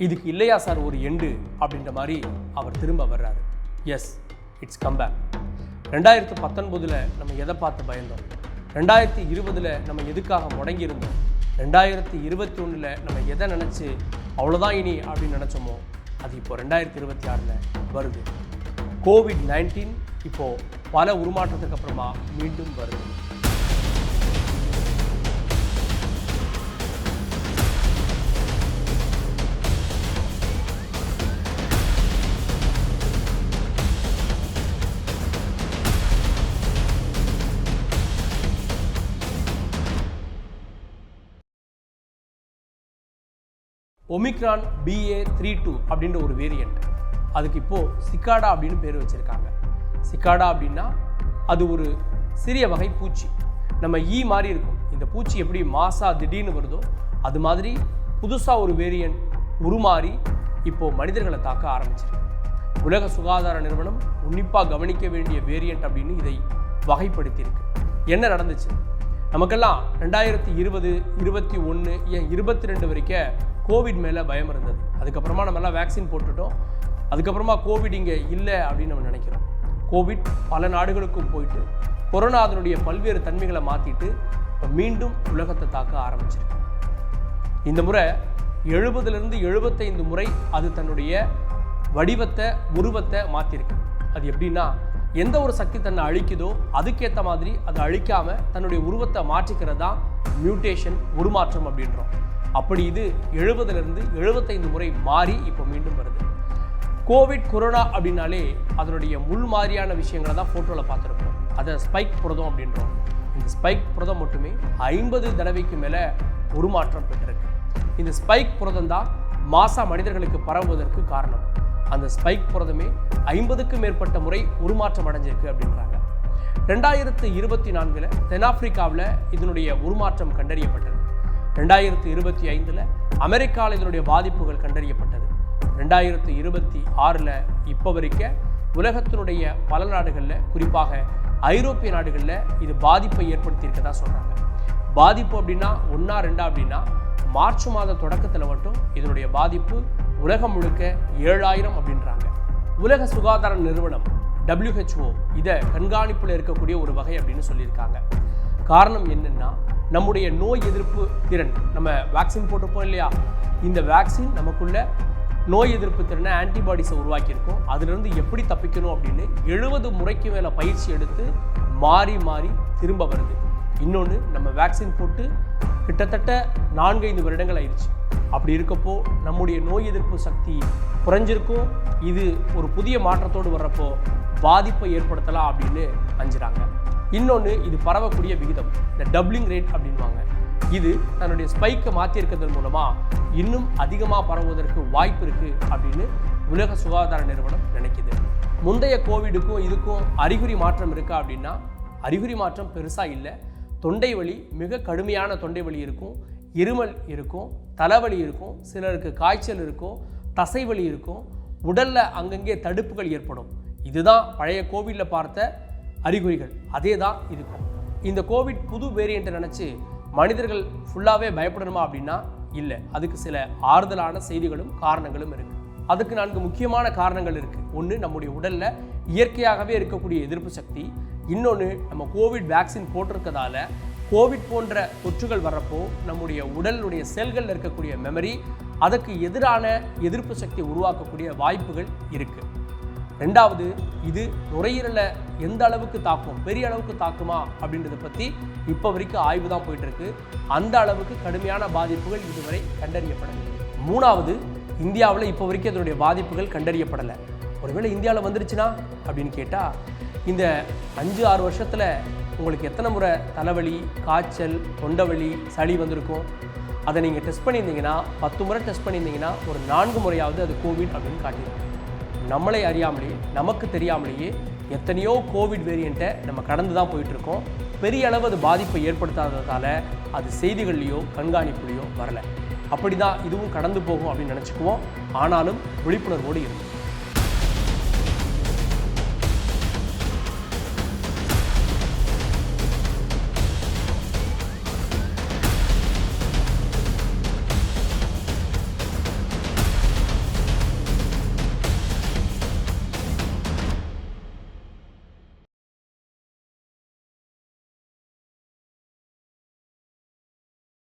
இதுக்கு இல்லையா சார் ஒரு எண்டு அப்படின்ற மாதிரி அவர் திரும்ப வர்றாரு. S, it's comeback. 2019 நம்ம எதை பார்த்து பயந்தோம், 2020 நம்ம எதுக்காக முடங்கியிருந்தோம், 2021 நம்ம எதை நினச்சி அவ்வளோதான் இனி அப்படின்னு நினச்சோமோ அது இப்போ 2026 வருது. COVID-19 இப்போது பல உருமாற்றத்துக்கு அப்புறமா மீண்டும் வருது. ஒமிக்ரான் BA.3.2 அப்படின்ற ஒரு வேரியண்ட், அதுக்கு இப்போது சிக்காடா அப்படின்னு பேர் வச்சுருக்காங்க. சிக்காடா அப்படின்னா அது ஒரு சிறிய வகை பூச்சி. நம்ம மாதிரி இருக்கும். இந்த பூச்சி எப்படி மாசா திடீர்னு வருதோ அது மாதிரி புதுசாக ஒரு வேரியண்ட் உருமாறி இப்போது மனிதர்களை தாக்க ஆரம்பிச்சிருக்கு. உலக சுகாதார நிறுவனம் உன்னிப்பாக கவனிக்க வேண்டிய வேரியண்ட் அப்படின்னு இதை வகைப்படுத்தியிருக்கு. என்ன நடந்துச்சு? நமக்கெல்லாம் 2020, 21, ஏன் 22 வரைக்கும் கோவிட் மேலே பயம் இருந்தது. அதுக்கப்புறமா நம்மளாம் வேக்சின் போட்டுட்டோம். அதுக்கப்புறமா கோவிட் இங்கே இல்லை அப்படின்னு நம்ம நினைக்கிறோம். கோவிட் பல நாடுகளுக்கும் போயிட்டு கொரோனா அதனுடைய பல்வேறு தன்மைகளை மாற்றிட்டு இப்போ மீண்டும் உலகத்தை தாக்க ஆரம்பிச்சிருக்கு. இந்த முறை 70லிருந்து 75 முறை அது தன்னுடைய வடிவத்தை உருவத்தை மாற்றிருக்கு. அது எப்படின்னா, எந்த ஒரு சக்தி தன்னை அழிக்குதோ அதுக்கேற்ற மாதிரி அதை அழிக்காமல் தன்னுடைய உருவத்தை மாற்றிக்கிறது தான் மியூட்டேஷன், உருமாற்றம் அப்படின்றோம். அப்படி இது 70லிருந்து 75 முறை மாறி இப்போ மீண்டும் வருது. கோவிட், கொரோனா அப்படின்னாலே அதனுடைய முள் மாதிரியான விஷயங்களை தான் ஃபோட்டோவில் பார்த்துருப்போம். அதை ஸ்பைக் புரதம் அப்படின்றோம். இந்த ஸ்பைக் புரதம் மட்டுமே 50 தடவைக்கு மேலே உருமாற்றம் பெற்றிருக்கு. இந்த ஸ்பைக் புரதம் தான் மாசா மனிதர்களுக்கு பரவுவதற்கு காரணம். அந்த ஸ்பைக் புரதமே 50க்கும் மேற்பட்ட முறை உருமாற்றம் அடைஞ்சிருக்கு அப்படின்றாங்க. 2024 தென்னாப்பிரிக்காவில் இதனுடைய உருமாற்றம் கண்டறியப்பட்டது. 2025 அமெரிக்காவில் இதனுடைய பாதிப்புகள் கண்டறியப்பட்டது. 2026 இப்போ வரைக்கும் உலகத்தினுடைய பல நாடுகளில், குறிப்பாக ஐரோப்பிய நாடுகளில் இது பாதிப்பை ஏற்படுத்தியிருக்கதா சொல்கிறாங்க. பாதிப்பு அப்படின்னா 1, 2 அப்படின்னா மார்ச் மாத தொடக்கத்தில் மட்டும் இதனுடைய பாதிப்பு உலகம் முழுக்க 7000 அப்படின்றாங்க. உலக சுகாதார நிறுவனம் WHO இதை கண்காணிப்பில் இருக்கக்கூடிய ஒரு வகை அப்படின்னு சொல்லியிருக்காங்க. காரணம் என்னென்னா, நம்முடைய நோய் எதிர்ப்பு திறன், நம்ம வேக்சின் போட்டிருப்போம் இல்லையா, இந்த வேக்சின் நமக்குள்ள நோய் எதிர்ப்பு திறனை, ஆன்டிபாடிஸை உருவாக்கியிருக்கோம். அதிலிருந்து எப்படி தப்பிக்கணும் அப்படின்னு 70 முறைக்கு மேலே பயிற்சி எடுத்து மாறி மாறி திரும்ப வருது. இன்னொன்று, நம்ம வேக்சின் போட்டு கிட்டத்தட்ட 4-5 வருடங்கள் ஆயிடுச்சு. அப்படி இருக்கப்போ நம்முடைய நோய் எதிர்ப்பு சக்தி குறைஞ்சிருக்கும். இது ஒரு புதிய மாற்றத்தோடு வர்றப்போ பாதிப்பை ஏற்படுத்தலாம் அப்படின்னு அஞ்சுறாங்க. இன்னொன்று, இது பரவக்கூடிய விகிதம், இந்த டப்ளிங் ரேட் அப்படின்வாங்க. இது தன்னுடைய ஸ்பைக்கை மாற்றியிருக்கிறதன் மூலமாக இன்னும் அதிகமாக பரவுவதற்கு வாய்ப்பு இருக்குது அப்படின்னு உலக சுகாதார நிறுவனம் நினைக்குது. முந்தைய கோவிடுக்கும் இதுக்கும் அறிகுறி மாற்றம் இருக்கா அப்படின்னா அறிகுறி மாற்றம் பெருசாக இல்லை. தொண்டை வலி, மிக கடுமையான தொண்டை வலி இருக்கும், இருமல் இருக்கும், தலைவலி இருக்கும், சிலருக்கு காய்ச்சல் இருக்கும், தசைவலி இருக்கும், உடலில் அங்கங்கே தடுப்புகள் ஏற்படும். இதுதான் பழைய கோவிடில் பார்த்த அறிகுறிகள். அதே தான் இருக்கும். இந்த கோவிட் புது வேரியண்ட்டை நினச்சி மனிதர்கள் ஃபுல்லாகவே பயப்படணுமா அப்படின்னா இல்லை. அதுக்கு சில ஆறுதலான செய்திகளும் காரணங்களும் இருக்குது. அதுக்கு 4 முக்கியமான காரணங்கள் இருக்குது. ஒன்று, நம்முடைய உடலில் இயற்கையாகவே இருக்கக்கூடிய எதிர்ப்பு சக்தி. இன்னொன்று, நம்ம கோவிட் வேக்சின் போட்டிருக்கதால கோவிட் போன்ற தொற்றுகள் வர்றப்போ நம்முடைய உடலுடைய செல்களில் இருக்கக்கூடிய மெமரி, அதுக்கு எதிரான எதிர்ப்பு சக்தி உருவாக்கக்கூடிய வாய்ப்புகள் இருக்குது. 2வது, இது நுரையீரலை எந்த அளவுக்கு தாக்கும், பெரிய அளவுக்கு தாக்குமா அப்படின்றத பற்றி இப்போ வரைக்கும் ஆய்வு தான் போயிட்டுருக்கு. அந்த அளவுக்கு கடுமையான பாதிப்புகள் இதுவரை கண்டறியப்படவில்லை. 3வது, இந்தியாவில் இப்போ வரைக்கும் இதனுடைய பாதிப்புகள் கண்டறியப்படலை. ஒருவேளை இந்தியாவில் வந்துருச்சுன்னா அப்படின்னு கேட்டால், இந்த 5-6 வருஷத்தில் உங்களுக்கு எத்தனை முறை தலைவலி, காய்ச்சல், தொண்டவலி, சளி வந்திருக்கும்? அதை நீங்கள் டெஸ்ட் பண்ணியிருந்தீங்கன்னா, 10 முறை டெஸ்ட் பண்ணியிருந்தீங்கன்னா ஒரு 4 முறையாவது அது கோவிட் அப்படின்னு காட்டியிருக்கும். நம்மளை அறியாமலேயே, நமக்கு தெரியாமலேயே எத்தனையோ கோவிட் வேரியண்ட்டை நம்ம கடந்து தான் போயிட்டுருக்கோம். பெரிய அளவு அது பாதிப்பை ஏற்படுத்தாததால் அது செய்திகள்லையோ கண்காணிப்புலையோ வரலை. அப்படி தான் இதுவும் கடந்து போகும் அப்படின்னு நினச்சிக்குவோம். ஆனாலும் விழிப்புணர்வோடு இருக்கும்.